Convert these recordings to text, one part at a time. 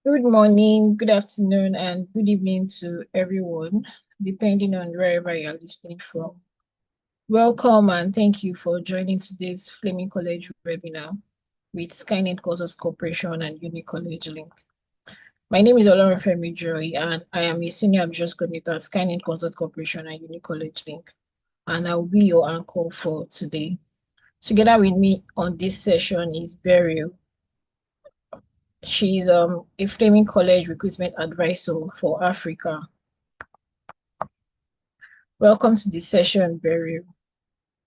Good morning, good afternoon, and good evening to everyone, depending on wherever you're listening from. Welcome and thank you for joining today's Fleming College webinar with Skynet Courses Corporation and Uni College Link. My name is Olorunfemi Joy, and I am a Senior Admissions Coordinator at Skynet Courses Corporation and Uni College Link, and I will be your anchor for today. Together with me on this session is Beryl. She's a Fleming College recruitment advisor for Africa. Welcome to the session, Beryl.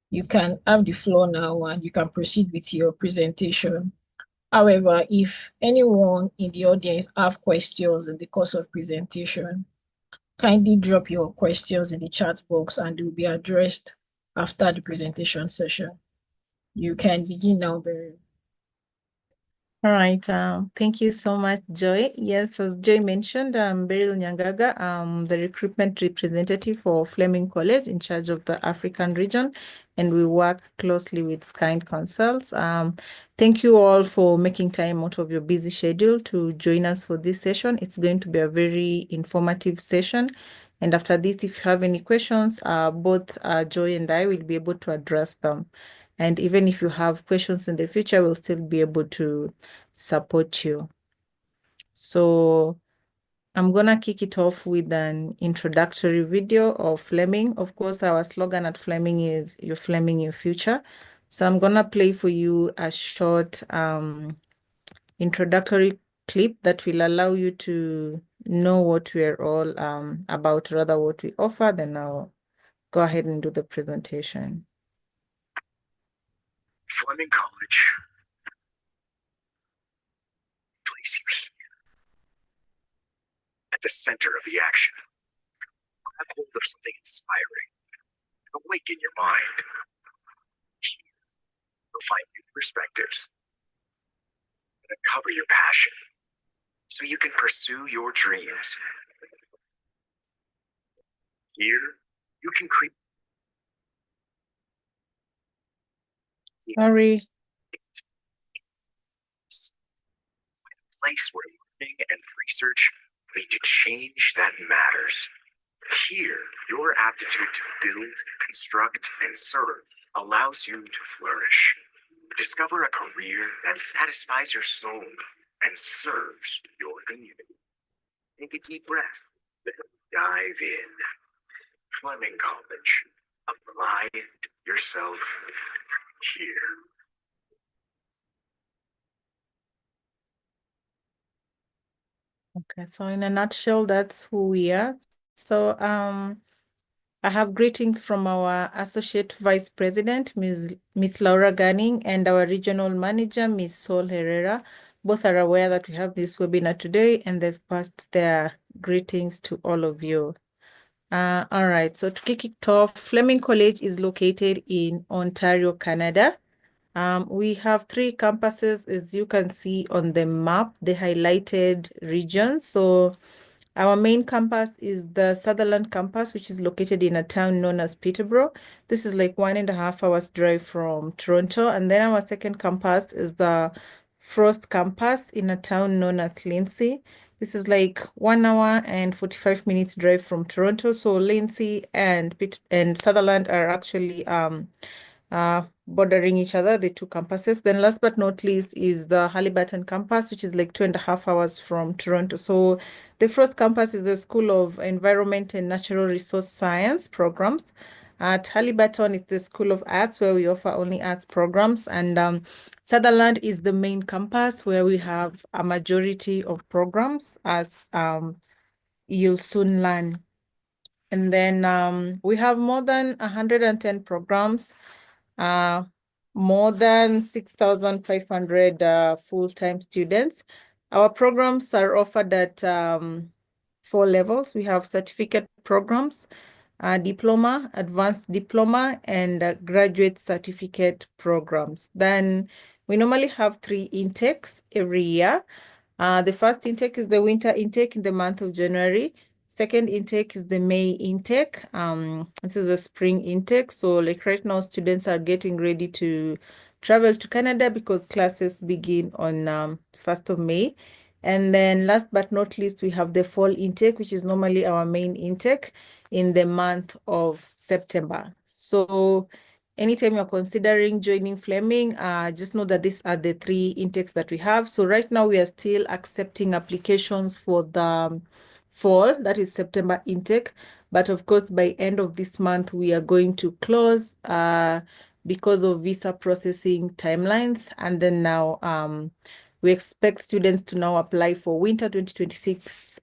You can have the floor now and you can proceed with your presentation. However, if anyone in the audience have questions in the course of presentation, kindly drop your questions in the chat box and they will be addressed after the presentation session. You can begin now, Beryl. All right. Thank you so much, Joy. Yes, as Joy mentioned, I'm Beryl Nyangaga. I'm the recruitment representative for Fleming College in charge of the African region, and we work closely with Skynet Consults. Thank you all for making time out of your busy schedule to join us for this session. It's going to be a very informative session. And after this, if you have any questions, both Joy and I will be able to address them. And even if you have questions in the future, we'll still be able to support you. So I'm gonna kick it off with an introductory video of Fleming. Of course, our slogan at Fleming is "You're Fleming Your Future." So I'm gonna play for you a short introductory clip that will allow you to know what we're all about, rather what we offer. Then I'll go ahead and do the presentation. Fleming College. Place you here. At the center of the action. Grab hold of something inspiring. Awaken your mind. Here, you'll find new perspectives. And uncover your passion. So you can pursue your dreams. Here, you can create. Sorry. A place where learning and research lead to change that matters. Here, your aptitude to build, construct, and serve allows you to flourish. Discover a career that satisfies your soul and serves your community. Take a deep breath, then dive in. Fleming College. Apply yourself here. Okay, so in a nutshell, that's who we are. So I have greetings from our Associate Vice President, Ms. Laura Gunning, and our Regional Manager, Ms. Sol Herrera. Both are aware that we have this webinar today, and they've passed their greetings to all of you. All right, so to kick it off, Fleming College is located in Ontario, Canada. We have 3 campuses, as you can see on the map, the highlighted regions. So our main campus is the Sutherland campus, which is located in a town known as Peterborough. This is like 1.5 hours drive from Toronto. And then our second campus is the Frost campus in a town known as Lindsay. This is like 1 hour and 45 minutes drive from Toronto. So Lindsay and Sutherland are actually bordering each other, the 2 campuses. Then last but not least is the Haliburton campus, which is like 2.5 hours from Toronto. So the Frost campus is the School of Environment and Natural Resource Science programs. At Haliburton is the School of Arts, where we offer only arts programs. And Sutherland is the main campus, where we have a majority of programs, as you'll soon learn. And then we have more than 110 programs, more than 6,500 full-time students. Our programs are offered at 4 levels. We have certificate programs, diploma, advanced diploma, and graduate certificate programs. Then we normally have 3 intakes every year. The first intake is the winter intake in the month of January. Second intake is the May intake. This is the spring intake. So like right now, students are getting ready to travel to Canada because classes begin on 1st of May. And then last but not least, we have the fall intake, which is normally our main intake in the month of September. So anytime you're considering joining Fleming, just know that these are the 3 intakes that we have. So right now we are still accepting applications for the fall, that is September intake. But of course, by end of this month, we are going to close because of visa processing timelines. And then now we expect students to now apply for winter 2026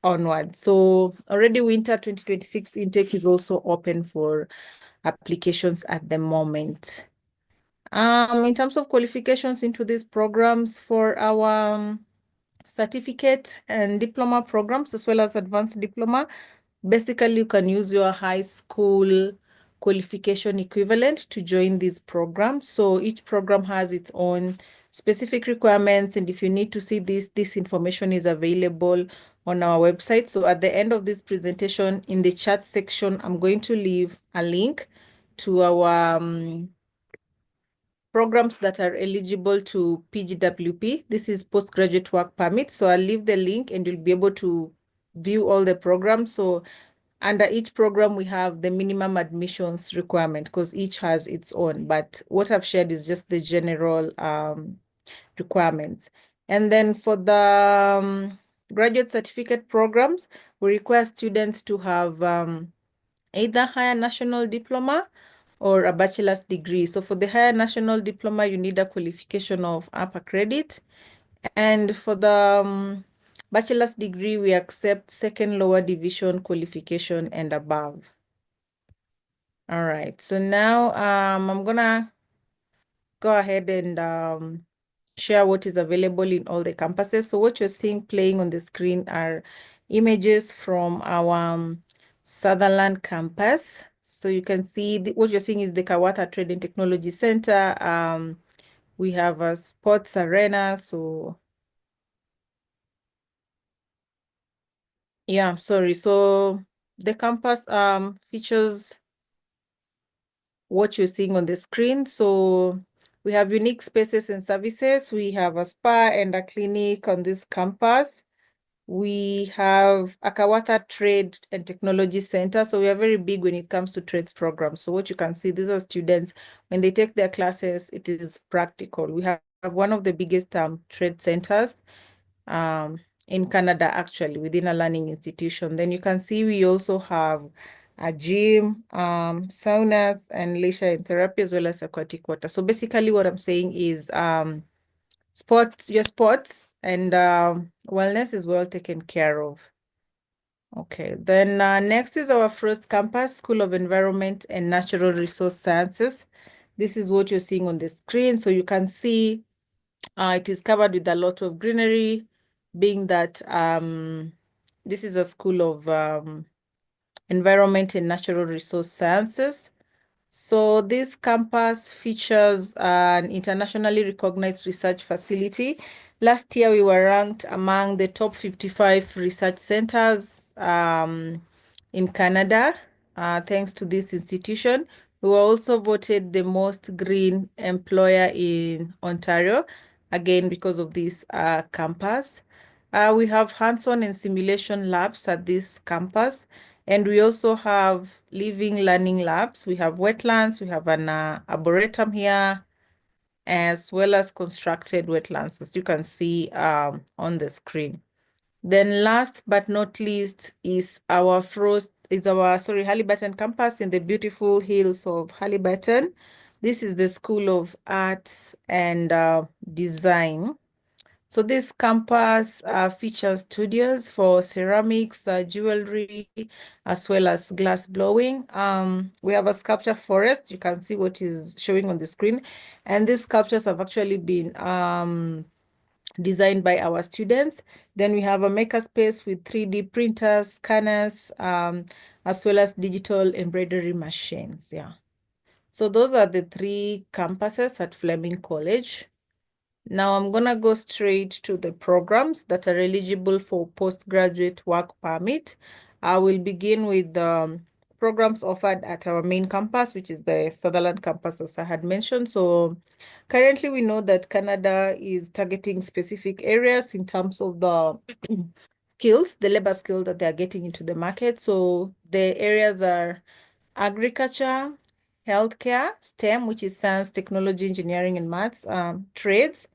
onward. So already winter 2026 intake is also open for applications at the moment. In terms of qualifications into these programs for our certificate and diploma programs, as well as advanced diploma, basically you can use your high school qualification equivalent to join these programs. So each program has its own specific requirements, and if you need to see this information is available on our website. So at the end of this presentation, in the chat section, I'm going to leave a link to our programs that are eligible to PGWP. This is postgraduate work permit. So I'll leave the link and you'll be able to view all the programs. So under each program, we have the minimum admissions requirement because each has its own. But what I've shared is just the general requirements. And then for the graduate certificate programs, we require students to have either higher national diploma or a bachelor's degree. So for the higher national diploma, you need a qualification of upper credit. And for the bachelor's degree, we accept second lower division qualification and above. All right, so now I'm gonna go ahead and share what is available in all the campuses. So what you're seeing playing on the screen are images from our Sutherland campus. So you can see what you're seeing is the Kawata Trade and Technology Center. We have a sports arena. So yeah, sorry. So the campus features what you're seeing on the screen. So we have unique spaces and services. We have a spa and a clinic on this campus. We have a Kawata Trade and Technology Center. So we are very big when it comes to trades programs. So what you can see, these are students, when they take their classes, it is practical. We have one of the biggest trade centers in Canada, actually, within a learning institution. Then you can see we also have a gym, saunas, and leisure and therapy, as well as aquatic water. So basically what I'm saying is sports and wellness is well taken care of. Okay, then next is our first campus, School of Environment and Natural Resource Sciences. This is what you're seeing on the screen. So you can see it is covered with a lot of greenery, being that this is a School of Environment and Natural Resource Sciences. So this campus features an internationally recognized research facility. Last year, we were ranked among the top 55 research centers in Canada, thanks to this institution. We were also voted the most green employer in Ontario, again, because of this campus. We have hands-on and simulation labs at this campus. And we also have living learning labs. We have wetlands, we have an arboretum here, as well as constructed wetlands, as you can see on the screen. Then last but not least is our Haliburton campus in the beautiful hills of Haliburton. This is the School of Arts and Design. So this campus features studios for ceramics, jewelry, as well as glass blowing. We have a sculpture forest. You can see what is showing on the screen. And these sculptures have actually been designed by our students. Then we have a makerspace with 3D printers, scanners, as well as digital embroidery machines. Yeah. So those are the 3 campuses at Fleming College. Now I'm gonna go straight to the programs that are eligible for postgraduate work permit. I will begin with the programs offered at our main campus, which is the Sutherland campus, as I had mentioned. So currently we know that Canada is targeting specific areas in terms of the skills, the labor skill that they're getting into the market. So the areas are agriculture, healthcare, STEM, which is science, technology, engineering, and maths, trades,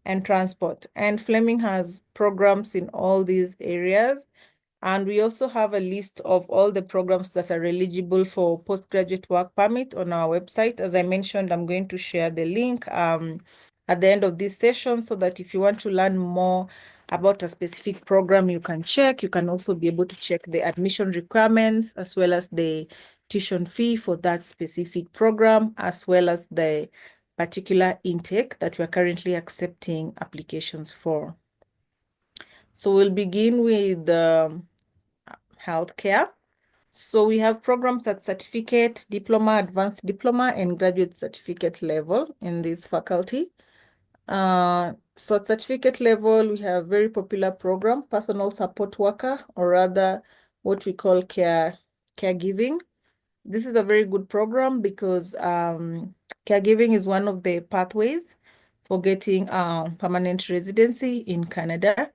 and transport. And Fleming has programs in all these areas. And we also have a list of all the programs that are eligible for postgraduate work permit on our website. As I mentioned, I'm going to share the link at the end of this session so that if you want to learn more about a specific program, you can check. You can also be able to check the admission requirements as well as the tuition fee for that specific program, as well as the particular intake that we're currently accepting applications for. So we'll begin with healthcare. So we have programs at certificate, diploma, advanced diploma, and graduate certificate level in this faculty. So at certificate level, we have very popular program, personal support worker, or rather what we call caregiving. This is a very good program because caregiving is one of the pathways for getting permanent residency in Canada.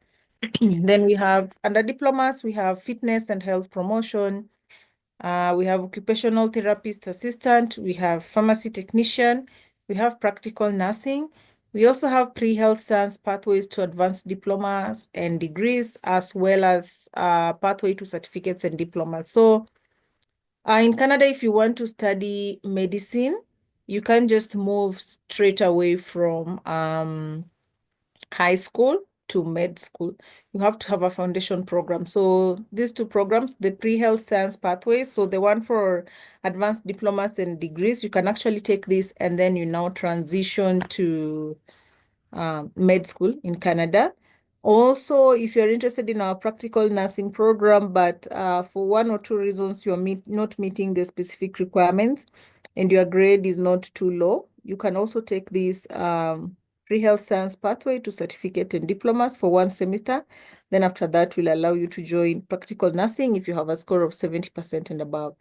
Then we have, under diplomas, we have fitness and health promotion. We have occupational therapist assistant. We have pharmacy technician. We have practical nursing. We also have pre-health science pathways to advanced diplomas and degrees, as well as pathway to certificates and diplomas. So in Canada, if you want to study medicine, you can't just move straight away from high school to med school. You have to have a foundation program. So these two programs, the pre-health science pathways, so the one for advanced diplomas and degrees, you can actually take this and then you now transition to med school in Canada. Also, if you're interested in our practical nursing program, but for one or two reasons you're not meeting the specific requirements and your grade is not too low, you can also take this pre-health science pathway to certificate and diplomas for one semester. Then after that, will allow you to join practical nursing if you have a score of 70% and above.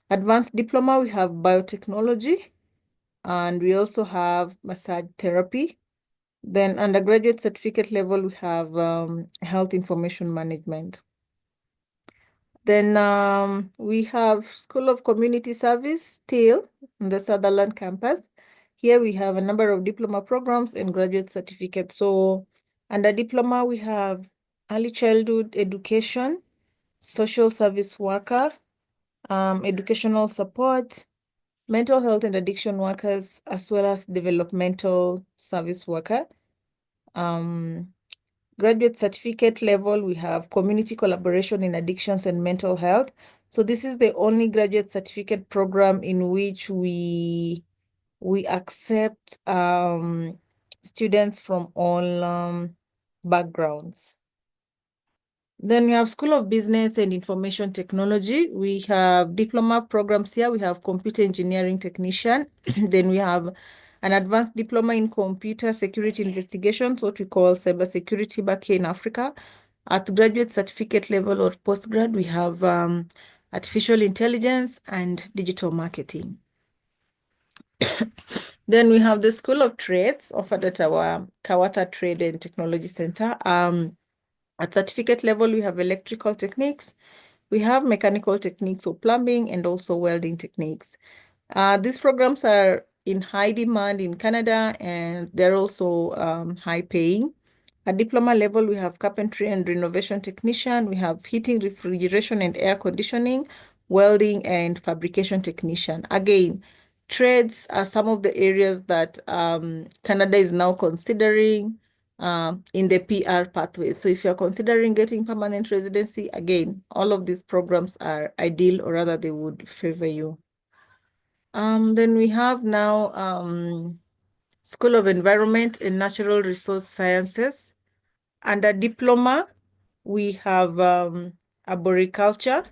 Advanced diploma, we have biotechnology, and we also have massage therapy. Then undergraduate certificate level, we have health information management. Then we have School of Community Service still in the Sutherland campus. Here we have a number of diploma programs and graduate certificates. So under diploma, we have early childhood education, social service worker, educational support, mental health and addiction workers, as well as developmental service worker. Graduate certificate level, we have community collaboration in addictions and mental health. So this is the only graduate certificate program in which we accept students from all backgrounds. Then we have School of Business and Information Technology. We have diploma programs here. We have computer engineering technician. Then we have an advanced diploma in computer security investigations, what we call cybersecurity back here in Africa. At graduate certificate level or postgrad, we have artificial intelligence and digital marketing. Then we have the School of Trades offered at our Kawatha Trade and Technology Center. At certificate level, we have electrical techniques, we have mechanical techniques or plumbing, and also welding techniques. These programs are in high demand in Canada, and they're also high paying. At diploma level, we have carpentry and renovation technician, we have heating, refrigeration, and air conditioning, welding, and fabrication technician. Again, trades are some of the areas that Canada is now considering in the PR pathway. So if you're considering getting permanent residency, again, all of these programs are ideal, or rather they would favor you. Then we have now School of Environment and Natural Resource Sciences. Under diploma, we have arboriculture,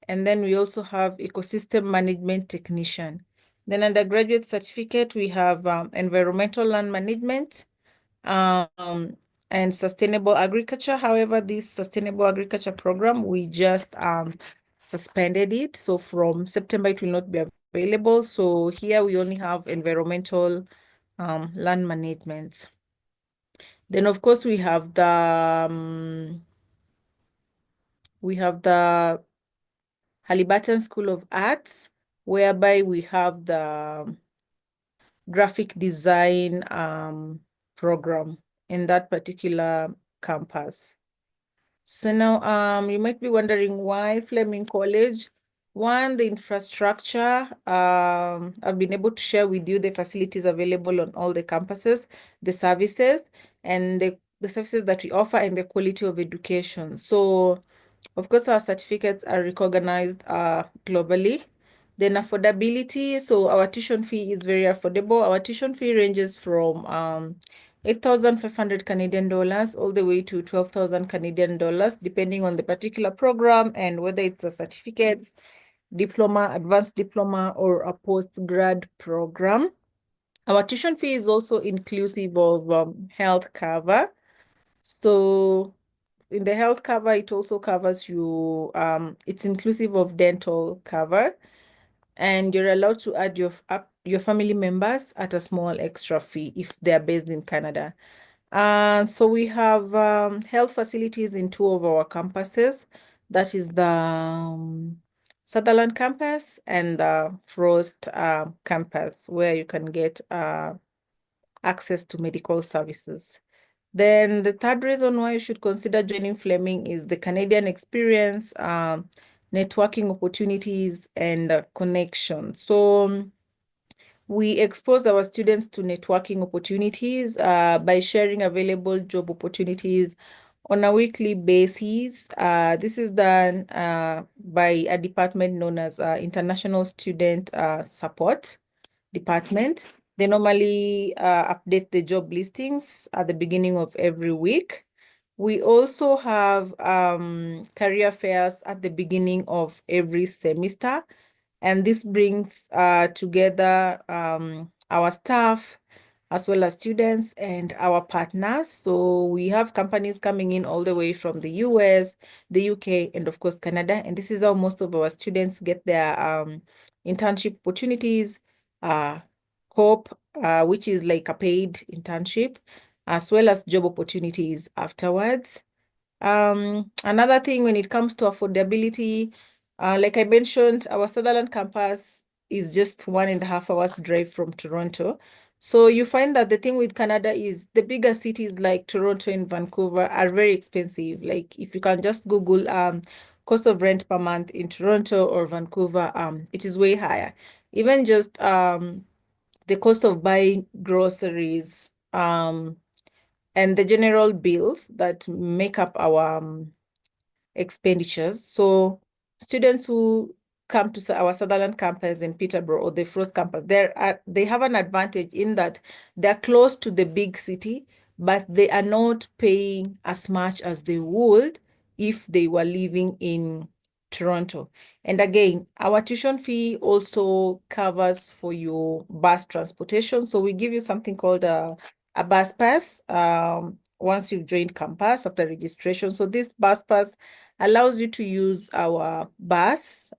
and then we also have ecosystem management technician. Then undergraduate certificate, we have environmental land management and sustainable agriculture. However, this sustainable agriculture program, we just suspended it. So from September, it will not be available. So here we only have environmental land management. Then of course we have the Halliburton School of Arts, whereby we have the graphic design program in that particular campus. So now you might be wondering why Fleming College. One, the infrastructure. I've been able to share with you the facilities available on all the campuses, the services, and the services that we offer and the quality of education. So, of course, our certificates are recognized globally. Then affordability. So our tuition fee is very affordable. Our tuition fee ranges from 8,500 Canadian dollars all the way to 12,000 Canadian dollars, depending on the particular program and whether it's a certificate, diploma, advanced diploma, or a post-grad program. Our tuition fee is also inclusive of health cover. So in the health cover, it also covers you, it's inclusive of dental cover, and you're allowed to add your family members at a small extra fee if they're based in Canada. So we have health facilities in two of our campuses. That is the Sutherland campus and the Frost campus, where you can get access to medical services. Then the third reason why you should consider joining Fleming is the Canadian experience, networking opportunities, and connections. So we expose our students to networking opportunities by sharing available job opportunities on a weekly basis. This is done by a department known as International Student Support Department. They normally update the job listings at the beginning of every week. We also have career fairs at the beginning of every semester. And this brings together our staff as well as students and our partners. So we have companies coming in all the way from the US, the UK, and of course, Canada. And this is how most of our students get their internship opportunities, COP, which is like a paid internship, as well as job opportunities afterwards. Another thing when it comes to affordability, like I mentioned, our Sutherland campus is just 1.5 hours drive from Toronto. So you find that the thing with Canada is the bigger cities like Toronto and Vancouver are very expensive. Like if you can just Google cost of rent per month in Toronto or Vancouver, it is way higher. Even just the cost of buying groceries, and the general bills that make up our expenditures. So students who come to our Sutherland campus in Peterborough or the Frost campus, they have an advantage in that they're close to the big city, but they are not paying as much as they would if they were living in Toronto. And again, our tuition fee also covers for your bus transportation. So we give you something called a bus pass once you've joined campus after registration. So this bus pass allows you to use our bus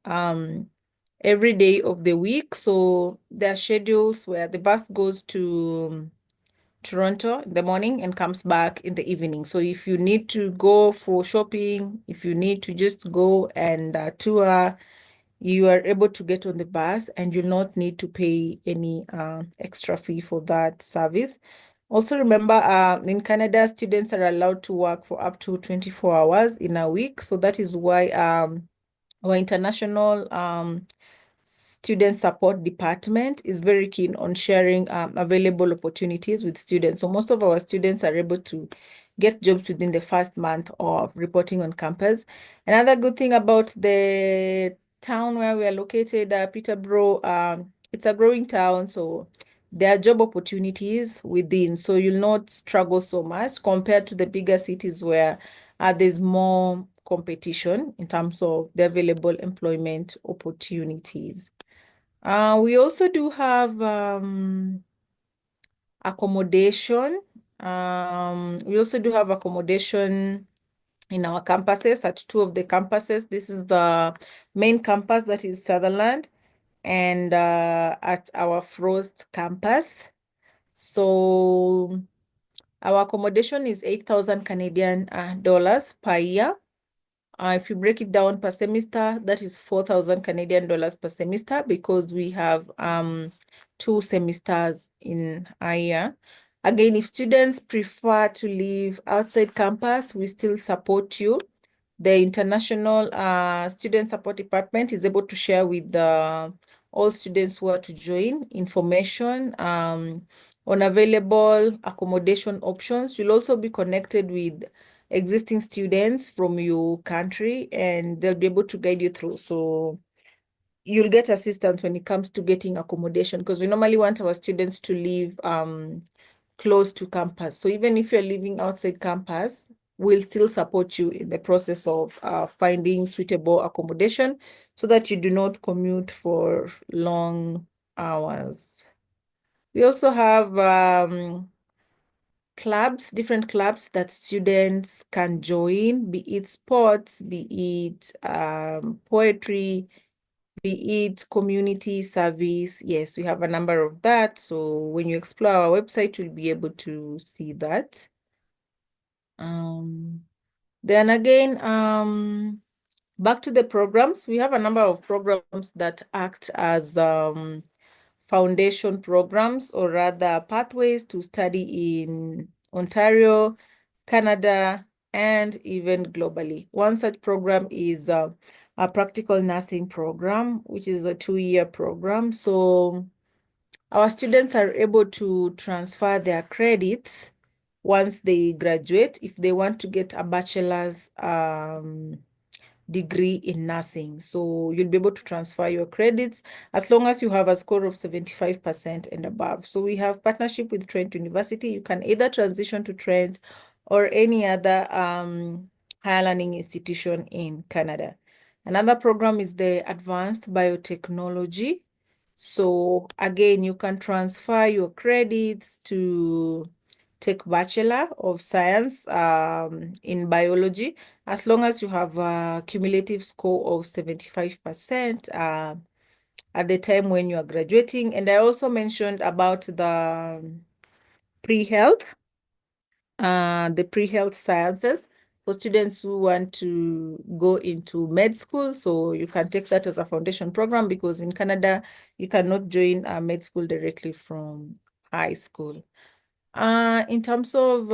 every day of the week. So there are schedules where the bus goes to Toronto in the morning and comes back in the evening. So if you need to go for shopping, if you need to just go and tour, you are able to get on the bus and you'll not need to pay any extra fee for that service. Also remember, in Canada, students are allowed to work for up to 24 hours in a week. So that is why our international student support department is very keen on sharing available opportunities with students. So most of our students are able to get jobs within the first month of reporting on campus. Another good thing about the town where we are located, Peterborough, it's a growing town, so there are job opportunities within, so you'll not struggle so much compared to the bigger cities where there's more competition in terms of the available employment opportunities. We also do have accommodation. We also do have accommodation in our campuses, at 2 of the campuses. This is the main campus, that is Sutherland, and at our Frost campus. So our accommodation is 8,000 Canadian dollars per year. If you break it down per semester, that is 4,000 Canadian dollars per semester, because we have 2 semesters in a year. Again, if students prefer to live outside campus, we still support you. The International Student Support Department is able to share with all students who are to join information on available accommodation options. You'll also be connected with existing students from your country, and they'll be able to guide you through. So you'll get assistance when it comes to getting accommodation, because we normally want our students to live close to campus. So even if you're living outside campus, we'll still support you in the process of finding suitable accommodation, so that you do not commute for long hours. We also have clubs, different clubs that students can join, be it sports, be it poetry, be it community service. Yes, we have a number of that. So when you explore our website, you'll be able to see that. Then again, back to the programs. We have a number of programs that act as foundation programs, or rather pathways to study in Ontario, Canada, and even globally. One such program is a practical nursing program, which is a 2-year program. So our students are able to transfer their credits once they graduate, if they want to get a bachelor's degree in nursing. So you'll be able to transfer your credits as long as you have a score of 75% and above. So we have partnership with Trent University. You can either transition to Trent or any other higher learning institution in Canada. Another program is the Advanced Biotechnology. So again, you can transfer your credits to take Bachelor of Science in biology, as long as you have a cumulative score of 75% at the time when you are graduating. And I also mentioned about the pre-health, sciences for students who want to go into med school. So you can take that as a foundation program, because in Canada, you cannot join a med school directly from high school. In terms of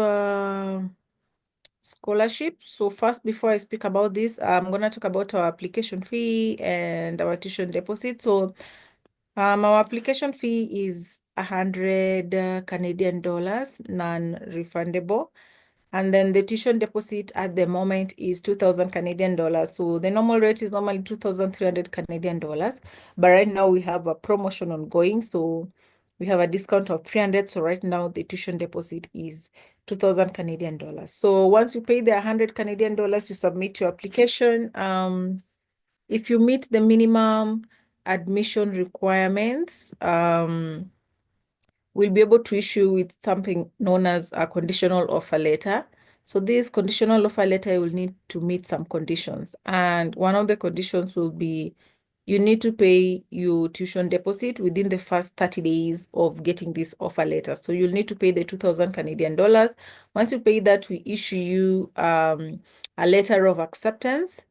scholarships, so first, before I speak about this, I'm going to talk about our application fee and our tuition deposit. So our application fee is 100 Canadian dollars, non-refundable. And then the tuition deposit at the moment is 2,000 Canadian dollars. So the normal rate is normally 2,300 Canadian dollars. But right now we have a promotion ongoing. So we have a discount of 300. So right now the tuition deposit is 2,000 Canadian dollars. So once you pay the 100 Canadian dollars, you submit your application. If you meet the minimum admission requirements, we'll be able to issue with something known as a conditional offer letter. So this conditional offer letter will need to meet some conditions. And one of the conditions will be you need to pay your tuition deposit within the first 30 days of getting this offer letter. So you'll need to pay the 2,000 Canadian dollars. Once you pay that, we issue you a letter of acceptance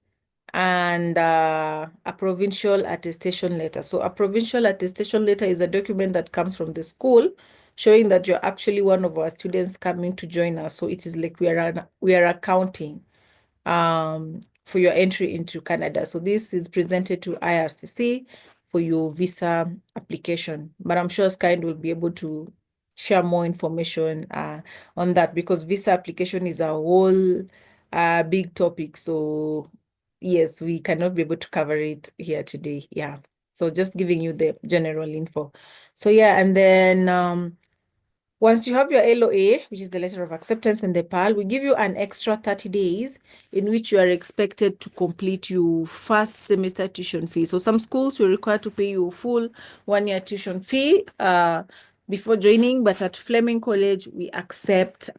and a provincial attestation letter. So a provincial attestation letter is a document that comes from the school showing that you're actually one of our students coming to join us. So it is like we are accounting for your entry into Canada. So this is presented to IRCC for your visa application. But I'm sure Skyne will be able to share more information on that, because visa application is a whole big topic. So yes, we cannot be able to cover it here today. Yeah. So just giving you the general info. So yeah, and then once you have your LOA, which is the letter of acceptance, and the PAL, we give you an extra 30 days in which you are expected to complete your first semester tuition fee. So some schools you're required to pay your full 1-year tuition fee before joining, but at Fleming College, we accept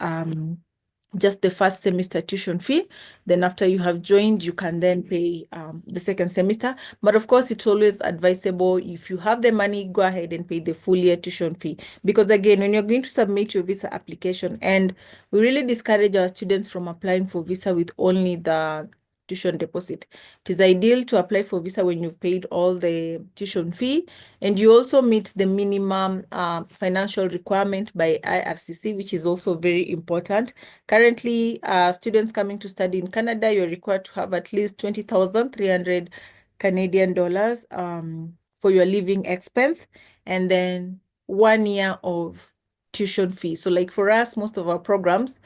just the first semester tuition fee. Then after you have joined, you can then pay the second semester. But of course, it's always advisable, if you have the money, go ahead and pay the full year tuition fee. Because again, when you're going to submit your visa application, and we really discourage our students from applying for visa with only the tuition deposit. It is ideal to apply for visa when you've paid all the tuition fee, and you also meet the minimum financial requirement by IRCC, which is also very important. Currently, students coming to study in Canada, you're required to have at least 20,300 Canadian dollars for your living expense, and then 1 year of tuition fee. So like for us, most of our programs,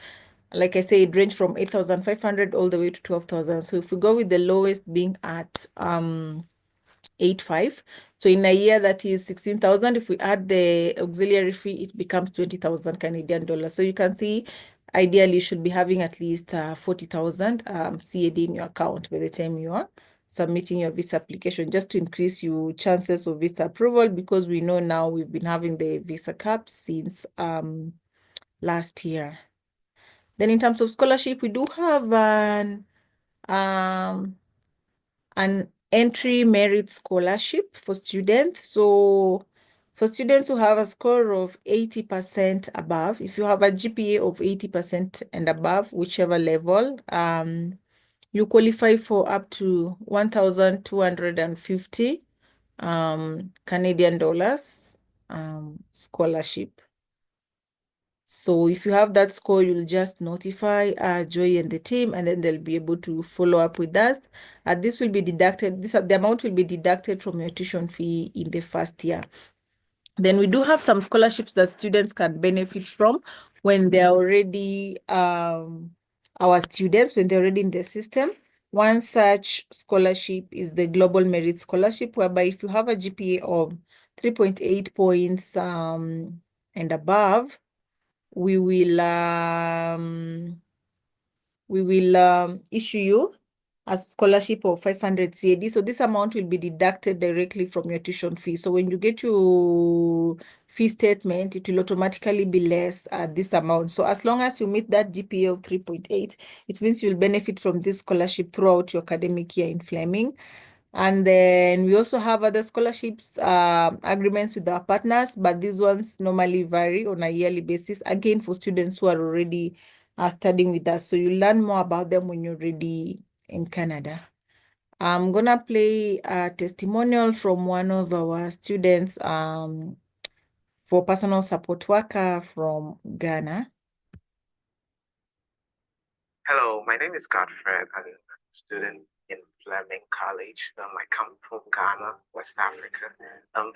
like I say, it range from 8,500 all the way to 12,000. So if we go with the lowest being at 8.5, so in a year that is 16,000. If we add the auxiliary fee, it becomes 20,000 Canadian dollars. So you can see, ideally you should be having at least 40,000 CAD in your account by the time you are submitting your visa application, just to increase your chances of visa approval, because we know now we've been having the visa cap since last year. Then in terms of scholarship, we do have an entry merit scholarship for students. So for students who have a score of 80% above, if you have a GPA of 80% and above, whichever level, you qualify for up to 1,250 Canadian dollars scholarship. So if you have that score, you'll just notify Joy and the team, and then they'll be able to follow up with us. This will be deducted, the amount will be deducted from your tuition fee in the first year. Then we do have some scholarships that students can benefit from when they're already our students, when they're already in the system. One such scholarship is the Global Merit Scholarship, whereby if you have a GPA of 3.8 points and above, we will issue you a scholarship of 500 CAD. So this amount will be deducted directly from your tuition fee. So when you get your fee statement, it will automatically be less this amount. So as long as you meet that GPA of 3.8, it means you'll benefit from this scholarship throughout your academic year in Fleming. And then we also have other scholarships agreements with our partners, but these ones normally vary on a yearly basis, again, for students who are already studying with us. So you learn more about them when you're ready in Canada. I'm gonna play a testimonial from one of our students for personal support worker from Ghana. Hello, my name is Godfred. I'm a student in Fleming College. I come from Ghana, West Africa.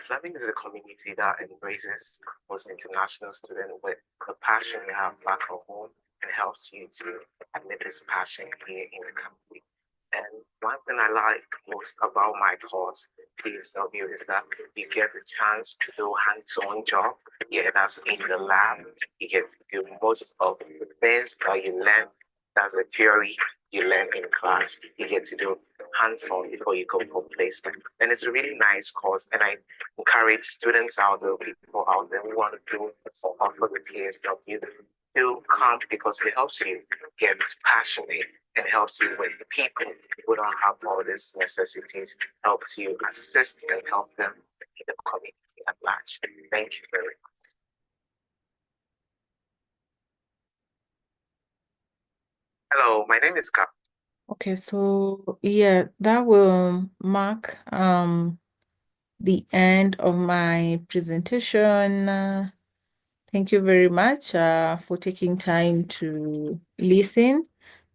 Fleming is a community that embraces most international students with the passion you have back at home and helps you to admit this passion here in the country. And one thing I like most about my course, PSW, is that you get the chance to do hands-on job. Yeah, that's in the lab. You get to do most of the things that you learn. That's the theory you learn in class. You get to do hands-on before you go for placement. And it's a really nice course. And I encourage students out there, people out there who want to do or offer the PSW to come, because it helps you get passionate and helps you with the people who don't have all these necessities, helps you assist and help them in the community at large. Thank you very much. Hello, my name is Kap. Okay, so yeah, that will mark the end of my presentation. Thank you very much for taking time to listen.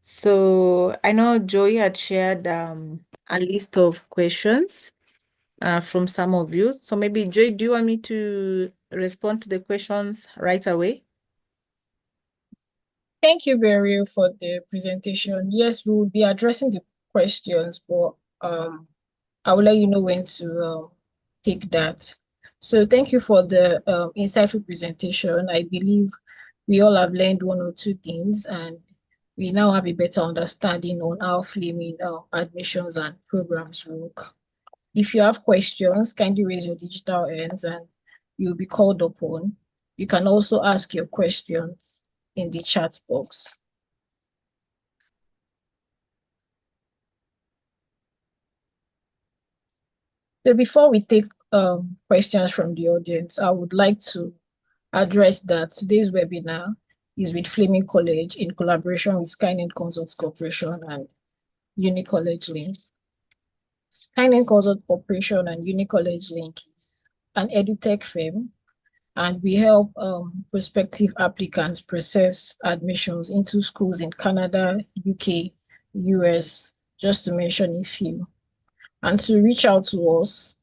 So I know Joy had shared a list of questions from some of you. So maybe Joy, do you want me to respond to the questions right away? Thank you, Beryl, for the presentation. Yes, we will be addressing the questions, but I will let you know when to take that. So thank you for the insightful presentation. I believe we all have learned one or two things, and we now have a better understanding on how Fleming admissions and programs work. If you have questions, kindly raise your digital hands and you'll be called upon. You can also ask your questions in the chat box. So before we take questions from the audience, I would like to address that today's webinar is with Fleming College in collaboration with Skynet Consults Corporation and College Link. Skynet Consult Corporation and College Link is an edutech firm, and we help prospective applicants process admissions into schools in Canada, UK, US, just to mention a few. And to reach out to us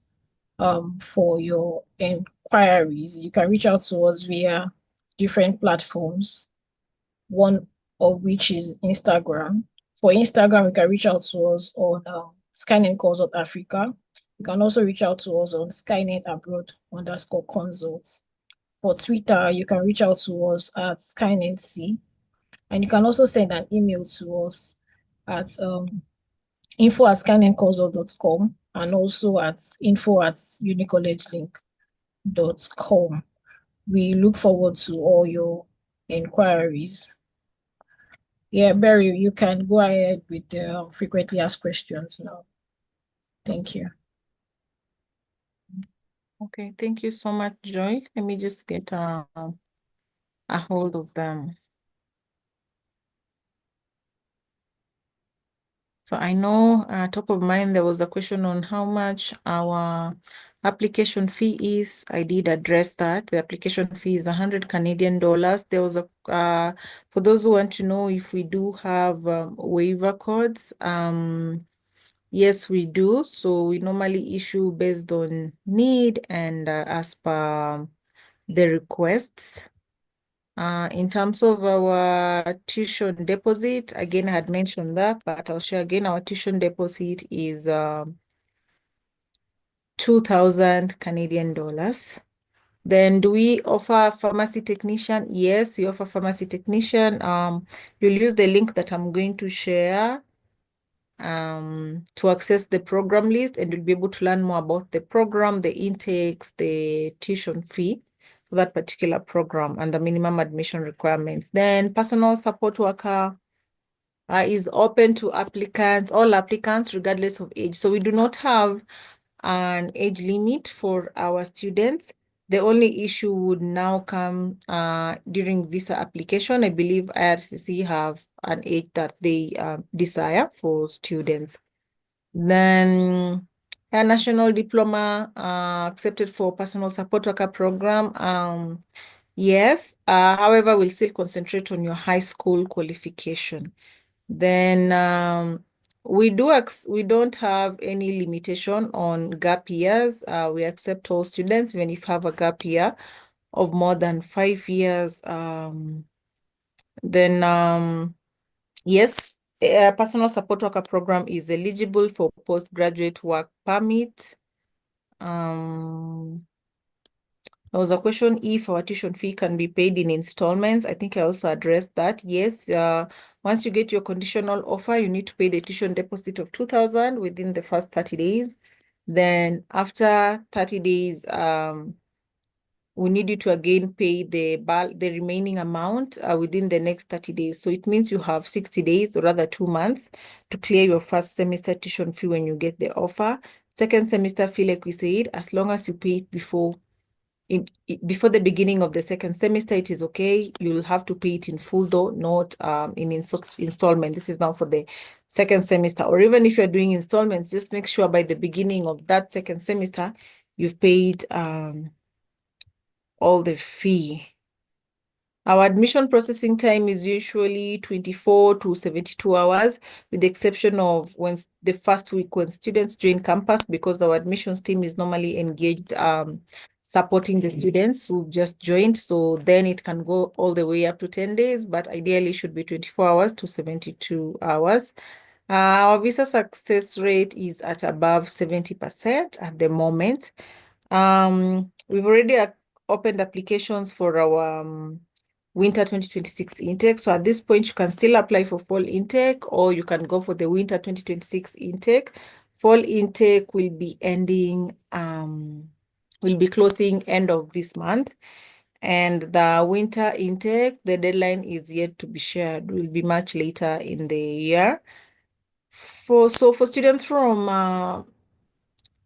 for your inquiries, you can reach out to us via different platforms, one of which is Instagram. For Instagram, you can reach out to us on Skynet Consult Africa. You can also reach out to us on Skynet Abroad _consult. For Twitter, you can reach out to us at SkynetC. And you can also send an email to us at info@skynetconsult.com and also at info@unicollegelink.com. We look forward to all your inquiries. Yeah, Barry, you can go ahead with the frequently asked questions now. Thank you. Okay, thank you so much, Joy. Let me just get a hold of them. So I know top of mind, there was a question on how much our application fee is. I did address that. The application fee is 100 Canadian dollars. There was a, for those who want to know if we do have waiver codes, yes, we do. So we normally issue based on need and as per the requests. In terms of our tuition deposit, again, I had mentioned that, but I'll share again, our tuition deposit is 2,000 Canadian dollars. Then do we offer pharmacy technician? Yes, we offer pharmacy technician. You'll use the link that I'm going to share to access the program list, and you'll be able to learn more about the program, the intakes, the tuition fee for that particular program, and the minimum admission requirements. Then personal support worker is open to applicants, all applicants, regardless of age. So we do not have an age limit for our students. The only issue would now come during visa application. I believe IRCC have an age that they desire for students. Then a national diploma accepted for personal support worker program. Yes, however, we'll still concentrate on your high school qualification. Then we don't have any limitation on gap years. We accept all students even if you have a gap year of more than 5 years. Yes, a personal support worker program is eligible for postgraduate work permit. There was a question if our tuition fee can be paid in installments. I think I also addressed that. Yes, once you get your conditional offer, you need to pay the tuition deposit of 2,000 within the first 30 days. Then after 30 days, we need you to again pay the remaining amount within the next 30 days. So it means you have 60 days, or rather 2 months, to clear your first semester tuition fee when you get the offer. Second semester fee, like we said, as long as you pay it before the beginning of the second semester, it is okay. You'll have to pay it in full though, not in installment. This is now for the second semester. Or even if you're doing installments, just make sure by the beginning of that second semester, you've paid all the fee. Our admission processing time is usually 24 to 72 hours, with the exception of when the first week when students join campus, because our admissions team is normally engaged supporting the students who've just joined. So then it can go all the way up to 10 days, but ideally should be 24 hours to 72 hours. Our visa success rate is at above 70% at the moment. We've already opened applications for our winter 2026 intake. So at this point, you can still apply for fall intake, or you can go for the winter 2026 intake. Fall intake will be ending, will be closing end of this month. And the winter intake, the deadline is yet to be shared, will be much later in the year. For students from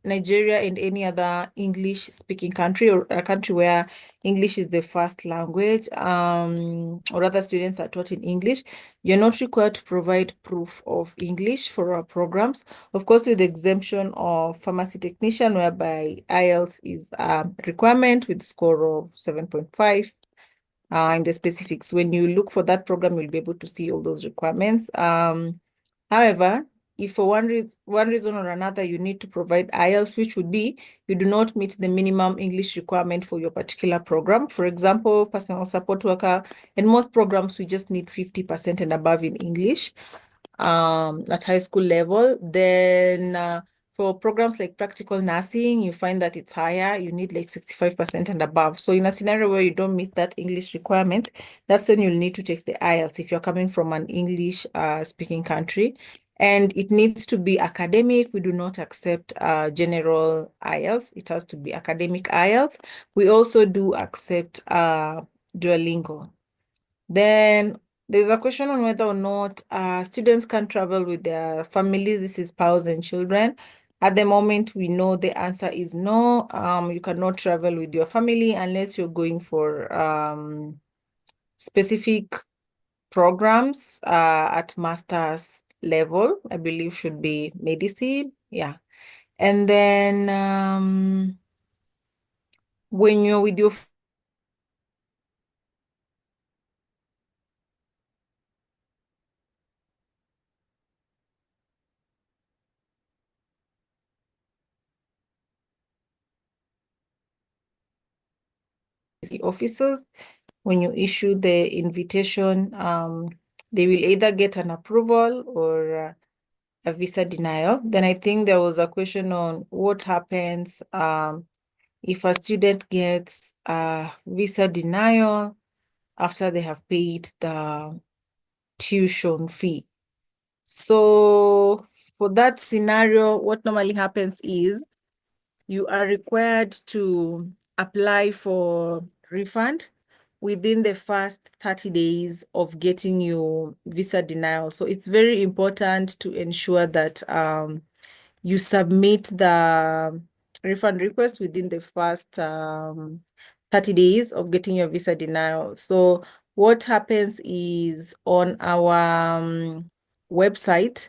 Nigeria and any other English-speaking country or a country where English is the first language, or other students are taught in English, you're not required to provide proof of English for our programs. Of course, with the exemption of pharmacy technician, whereby IELTS is a requirement with score of 7.5. In the specifics, when you look for that program, you'll be able to see all those requirements. However, if for one reason or another you need to provide IELTS, which would be you do not meet the minimum English requirement for your particular program. For example, personal support worker, and most programs, we just need 50% and above in English at high school level. Then for programs like practical nursing, you find that it's higher. You need like 65% and above. So in a scenario where you don't meet that English requirement, that's when you'll need to take the IELTS if you're coming from an English speaking country. And it needs to be academic. We do not accept general IELTS. It has to be academic IELTS. We also do accept Duolingo. Then there's a question on whether or not students can travel with their families. This is spouse and children. At the moment, we know the answer is no. You cannot travel with your family unless you're going for specific programs at master's level, I believe should be medicine. Yeah. And then when you're with your officers, when you issue the invitation, they will either get an approval or a visa denial. Then I think there was a question on what happens if a student gets a visa denial after they have paid the tuition fee. So for that scenario, what normally happens is you are required to apply for refund within the first 30 days of getting your visa denial. So it's very important to ensure that you submit the refund request within the first 30 days of getting your visa denial. So what happens is on our website,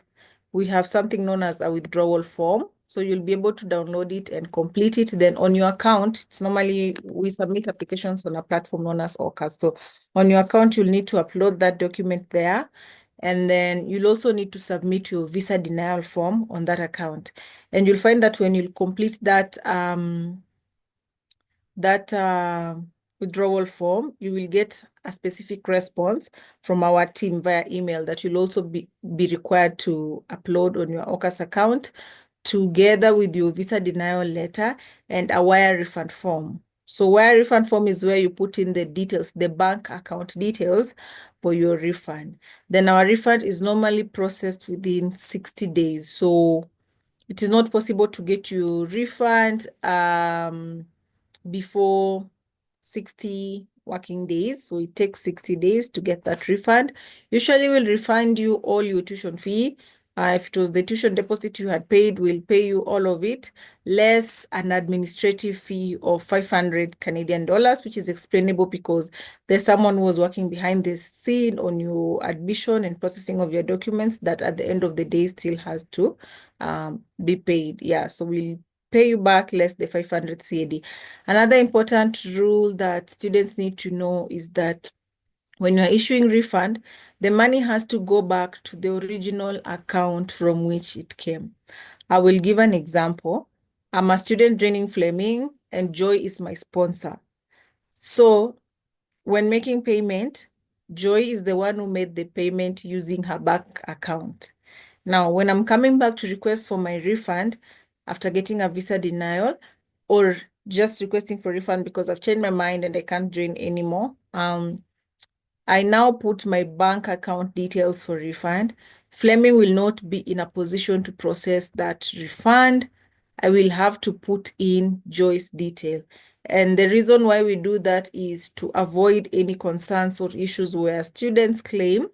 we have something known as a withdrawal form. So you'll be able to download it and complete it. Then on your account, it's normally we submit applications on a platform known as OCAS. So on your account, you'll need to upload that document there. And then you'll also need to submit your visa denial form on that account. And you'll find that when you complete that withdrawal form, you will get a specific response from our team via email that you'll also be required to upload on your OCAS account, together with your visa denial letter and a wire refund form. So wire refund form is where you put in the details, the bank account details for your refund. Then our refund is normally processed within 60 days. So it is not possible to get your refund before 60 working days. So it takes 60 days to get that refund. Usually we'll refund you all your tuition fee. If it was the tuition deposit you had paid, we'll pay you all of it, less an administrative fee of 500 Canadian dollars, which is explainable because there's someone who was working behind the scene on your admission and processing of your documents that at the end of the day still has to be paid. Yeah, so we'll pay you back less the 500 CAD. Another important rule that students need to know is that when you're issuing refund, the money has to go back to the original account from which it came. I will give an example. I'm a student joining Fleming and Joy is my sponsor. So when making payment, Joy is the one who made the payment using her bank account. Now, when I'm coming back to request for my refund after getting a visa denial or just requesting for refund because I've changed my mind and I can't join anymore, I now put my bank account details for refund. Fleming will not be in a position to process that refund. I will have to put in Joy's detail. And the reason why we do that is to avoid any concerns or issues where students claim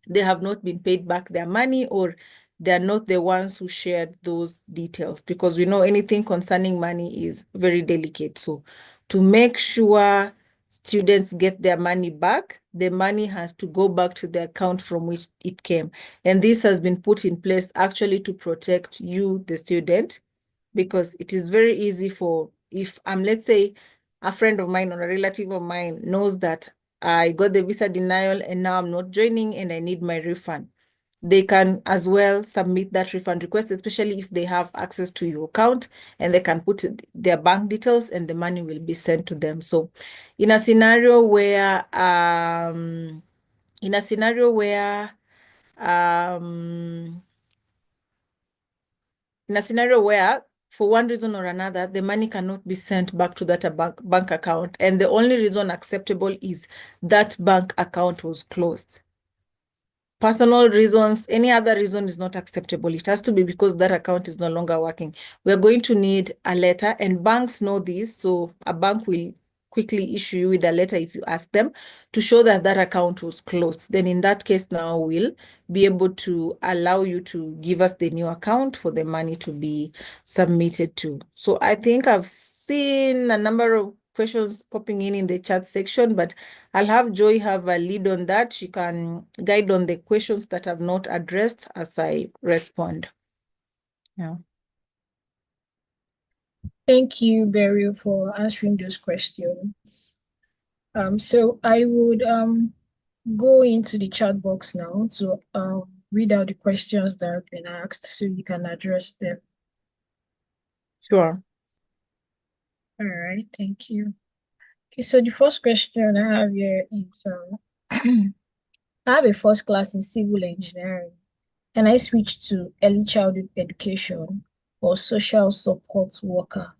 they have not been paid back their money or they're not the ones who shared those details, because we know anything concerning money is very delicate. So to make sure students get their money back, the money has to go back to the account from which it came. And this has been put in place actually to protect you, the student, because it is very easy for, if let's say a friend of mine or a relative of mine knows that I got the visa denial and now I'm not joining and I need my refund, they can as well submit that refund request, especially if they have access to your account, and they can put their bank details and the money will be sent to them. So in a scenario where for one reason or another, the money cannot be sent back to that bank account, and the only reason acceptable is that bank account was closed. Personal reasons, any other reason is not acceptable. It has to be because that account is no longer working. We're going to need a letter, and banks know this. So a bank will quickly issue you with a letter if you ask them to show that that account was closed. Then in that case, now we'll be able to allow you to give us the new account for the money to be submitted to. So I think I've seen a number of questions popping in the chat section, but I'll have Joy have a lead on that. She can guide on the questions that I've not addressed as I respond. Yeah. Thank you, Beryl, for answering those questions. So I would go into the chat box now to read out the questions that have been asked so you can address them. Sure. All right, thank you. Okay, so the first question I have here is I have a first class in civil engineering. Can I switch to early childhood education or social support worker?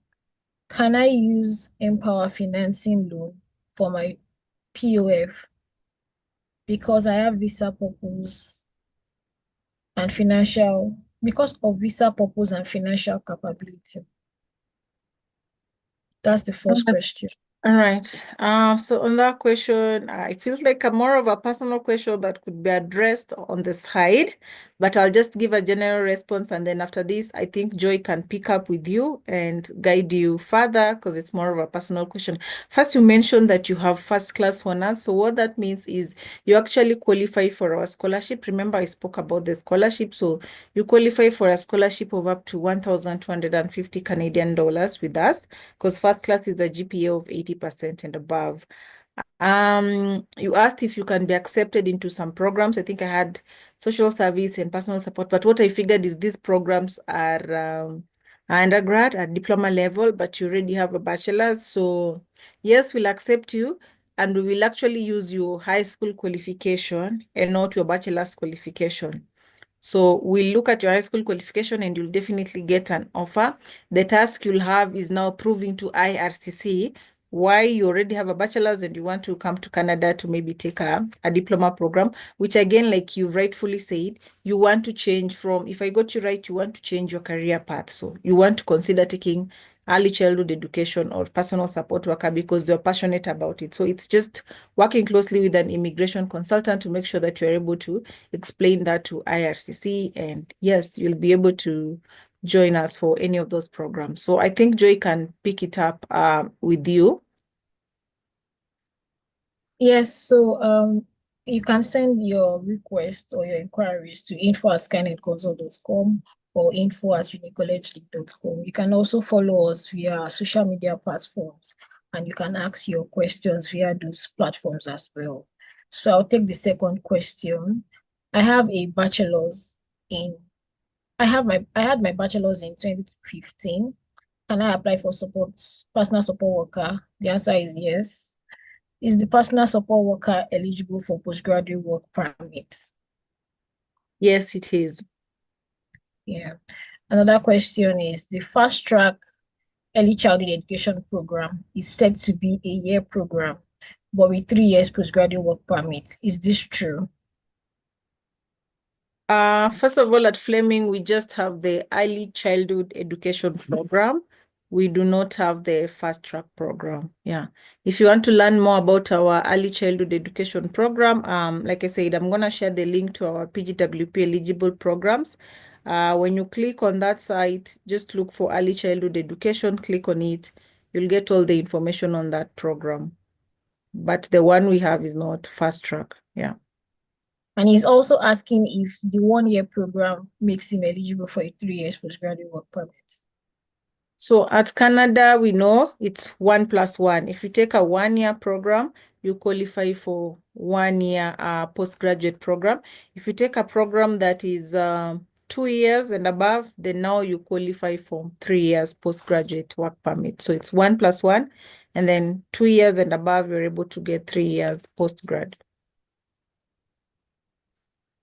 Can I use Empower financing loan for my POF because I have visa purpose and financial, because of visa purpose and financial capability? That's the first question. All right. So on that question, it feels like a more of a personal question that could be addressed on the side, but I'll just give a general response. And then after this, I think Joy can pick up with you and guide you further because it's more of a personal question. First, you mentioned that you have first class honors. So what that means is you actually qualify for our scholarship. Remember, I spoke about the scholarship. So you qualify for a scholarship of up to 1,250 Canadian dollars with us, because first class is a GPA of 80% and above. You asked if you can be accepted into some programs. I think I had social service and personal support, but what I figured is these programs are undergrad at diploma level, but you already have a bachelor's. So yes, we'll accept you, and we will actually use your high school qualification and not your bachelor's qualification. So we'll look at your high school qualification and you'll definitely get an offer. The task you'll have is now proving to IRCC why you already have a bachelor's and you want to come to Canada to maybe take a diploma program, which again, like you rightfully said, you want to change from, if I got you right, you want to change your career path. So you want to consider taking early childhood education or personal support worker because you're passionate about it. So it's just working closely with an immigration consultant to make sure that you're able to explain that to IRCC. And yes, you'll be able to join us for any of those programs. So I think Joy can pick it up with you. Yes, so you can send your requests or your inquiries to info@skynetconsult.com or info@unicollegeleague.com. You can also follow us via social media platforms, and you can ask your questions via those platforms as well. So I'll take the second question. I have a bachelor's in I had my bachelor's in 2015. Can I apply for personal support worker? The answer is yes. Is the personal support worker eligible for postgraduate work permit? Yes, it is. Yeah. Another question is the fast track early childhood education program is said to be a year program, but with 3 years postgraduate work permit. Is this true? First of all, at Fleming, we just have the early childhood education program, we do not have the fast track program. Yeah. If you want to learn more about our early childhood education program, like I said, I'm going to share the link to our PGWP eligible programs. When you click on that site, just look for early childhood education, click on it. You'll get all the information on that program. But the one we have is not fast track. Yeah. And he's also asking if the 1 year program makes him eligible for a 3 years postgraduate work permit. So at Canada, we know it's 1+1. If you take a 1 year program, you qualify for 1 year postgraduate program. If you take a program that is 2 years and above, then now you qualify for 3 years postgraduate work permit. So it's 1+1, and then 2 years and above, you're able to get 3 years postgrad.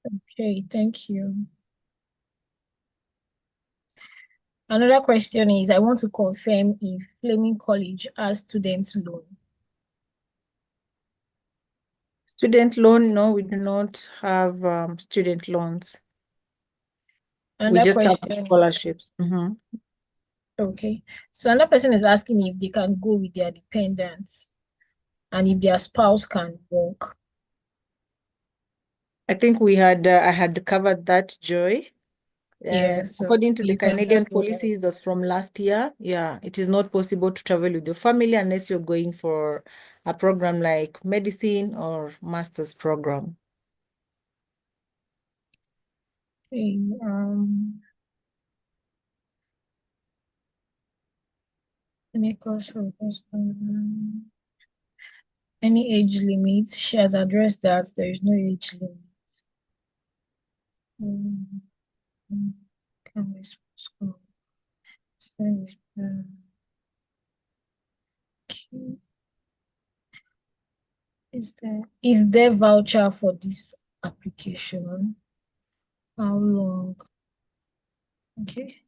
Okay, thank you. Another question is, I want to confirm if Fleming College has student loan. Student loan, no, we do not have student loans. We Another just have question. scholarships. Okay. So another person is asking if they can go with their dependents and if their spouse can work. I think I had covered that, Joy. Yeah, so according to the you can Canadian just go ahead. policies as from last year, yeah, it is not possible to travel with your family unless you're going for a program like medicine or master's program. Okay, any course for any age limit? She has addressed that there is no age limit. Can we school? Okay. Is there voucher for this application? How long? Okay.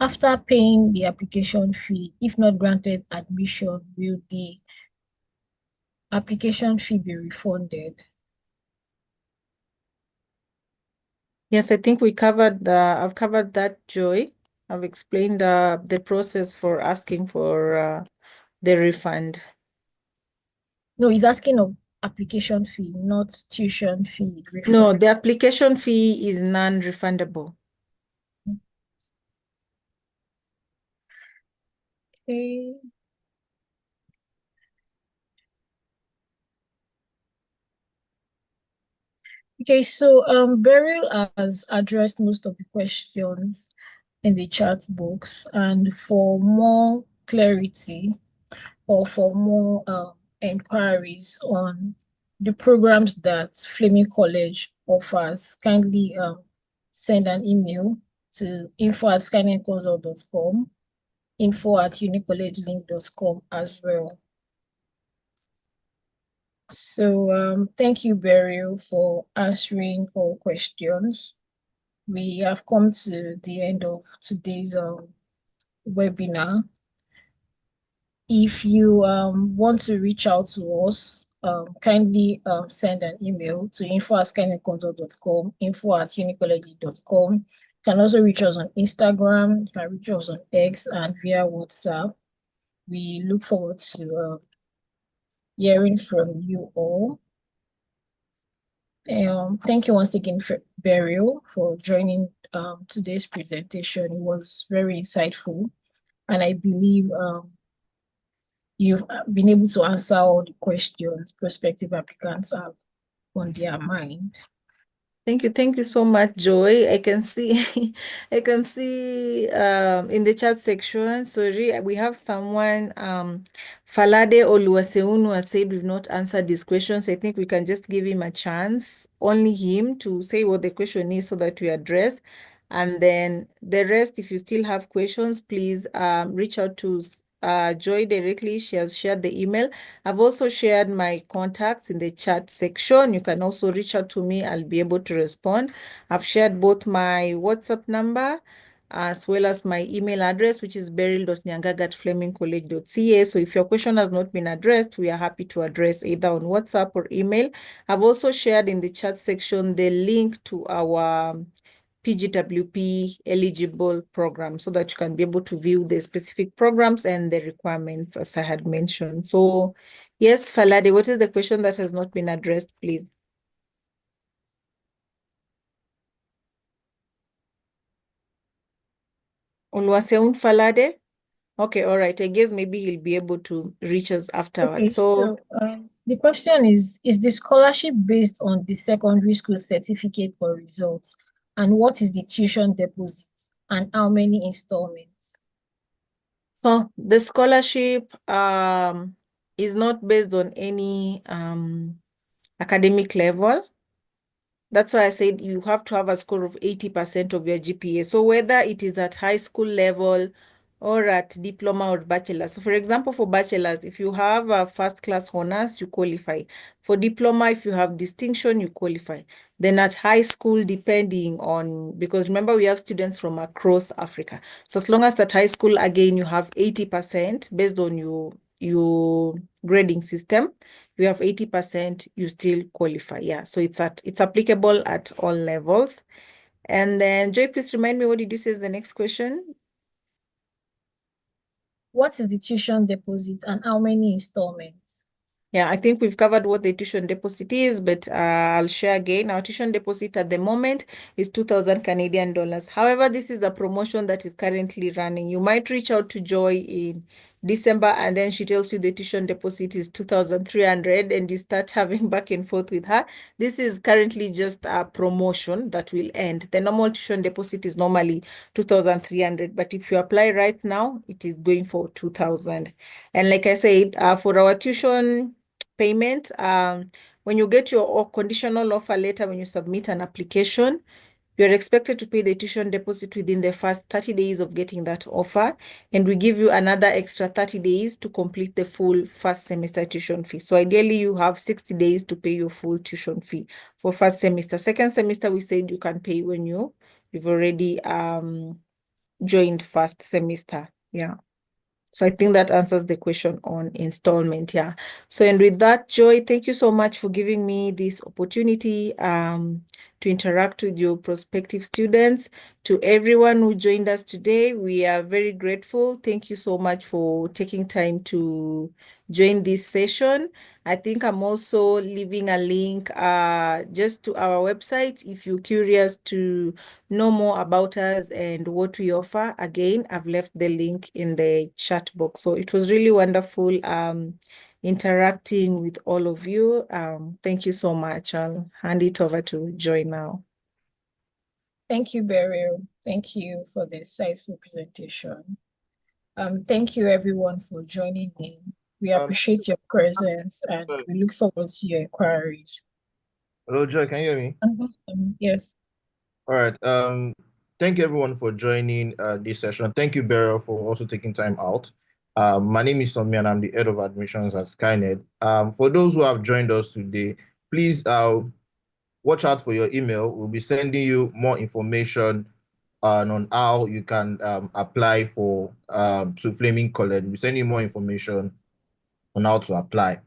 After paying the application fee, if not granted admission, will the application fee be refunded? Yes, I think I've covered that, Joy. I've explained the process for asking for the refund. No, he's asking of application fee, not tuition fee refund. No, the application fee is non-refundable. Okay. Okay, so Beryl has addressed most of the questions in the chat box, and for more clarity or for more inquiries on the programs that Fleming College offers, kindly send an email to info@skylineconsult.com, info@unicollegelink.com as well. So thank you, Beryl, for answering all questions. We have come to the end of today's webinar. If you want to reach out to us, kindly send an email to info@skylineconsult.com, info@unicollegelink.com. You can also reach us on Instagram, you can reach us on X, and via WhatsApp. We look forward to hearing from you all. Thank you once again, Beryl, for joining today's presentation. It was very insightful, and I believe you've been able to answer all the questions prospective applicants have on their mind. Thank you so much, Joy. I can see I can see in the chat section, sorry, we have someone Falade Oluwaseunu has said we've not answered these questions. I think we can just give him a chance, only him, to say what the question is so that we address. And then the rest, if you still have questions, please reach out to Joy directly. She has shared the email. I've also shared my contacts in the chat section. You can also reach out to me. I'll be able to respond. I've shared both my WhatsApp number as well as my email address, which is beryl.nyangaga@flemingcollege.ca. So if your question has not been addressed, we are happy to address either on WhatsApp or email. I've also shared in the chat section the link to our PGWP eligible programs so that you can be able to view the specific programs and the requirements as I had mentioned. So yes, Falade, what is the question that has not been addressed, please? Oluwaseun Falade? Okay, all right. I guess maybe he'll be able to reach us afterwards. Okay, So the question is the scholarship based on the secondary school certificate or results? And what is the tuition deposit? And how many installments? So the scholarship is not based on any academic level. That's why I said you have to have a score of 80% of your GPA. So whether it is at high school level or at diploma or bachelor. So for example, for bachelors, if you have a first class honors, you qualify. For diploma, if you have distinction, you qualify. Then at high school, depending on, because remember we have students from across Africa. So as long as at high school, again, you have 80% based on your grading system, you have 80%, you still qualify. Yeah, so it's applicable at all levels. And then Joy, please remind me, what did you say is the next question? What is the tuition deposit and how many installments? Yeah, I think we've covered what the tuition deposit is, but I'll share again. Our tuition deposit at the moment is 2,000 Canadian dollars. However, this is a promotion that is currently running. You might reach out to Joy in December and then she tells you the tuition deposit is 2,300 and you start having back and forth with her. This is currently just a promotion that will end. The normal tuition deposit is normally 2,300, but if you apply right now, it is going for 2,000. And like I said, for our tuition payment, when you get your conditional offer letter, when you submit an application, you're expected to pay the tuition deposit within the first 30 days of getting that offer. And we give you another extra 30 days to complete the full first semester tuition fee. So ideally, you have 60 days to pay your full tuition fee for first semester. Second semester, we said you can pay when you've already joined first semester. Yeah. So I think that answers the question on installment. Yeah. So, and with that, Joy, thank you so much for giving me this opportunity to interact with your prospective students. To everyone who joined us today, we are very grateful. Thank you so much for taking time to join this session. I think I'm also leaving a link just to our website if you're curious to know more about us and what we offer. Again, I've left the link in the chat box. So it was really wonderful interacting with all of you. Thank you so much. I'll hand it over to Joy now. Thank you, Beryl. Thank you for the insightful presentation. Thank you everyone for joining in. We appreciate your presence and we look forward to your inquiries. Hello, Joy, can you hear me? Yes. All right. Thank you everyone for joining this session. Thank you, Beryl, for also taking time out. My name is Somi and I'm the head of admissions at Skynet. For those who have joined us today, please watch out for your email. We'll be sending you more information on how you can apply for to Fleming College. We'll be sending you more information on how to apply.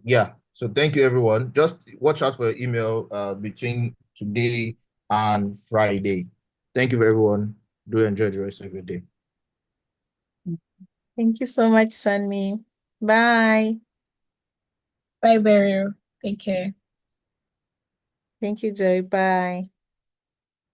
Yeah, so thank you everyone. Just watch out for your email between today and Friday. Thank you everyone. Do enjoy the rest of your day. Thank you so much, Sunny. Bye. Bye, Beryl. Take care. Thank you, Joy. Bye.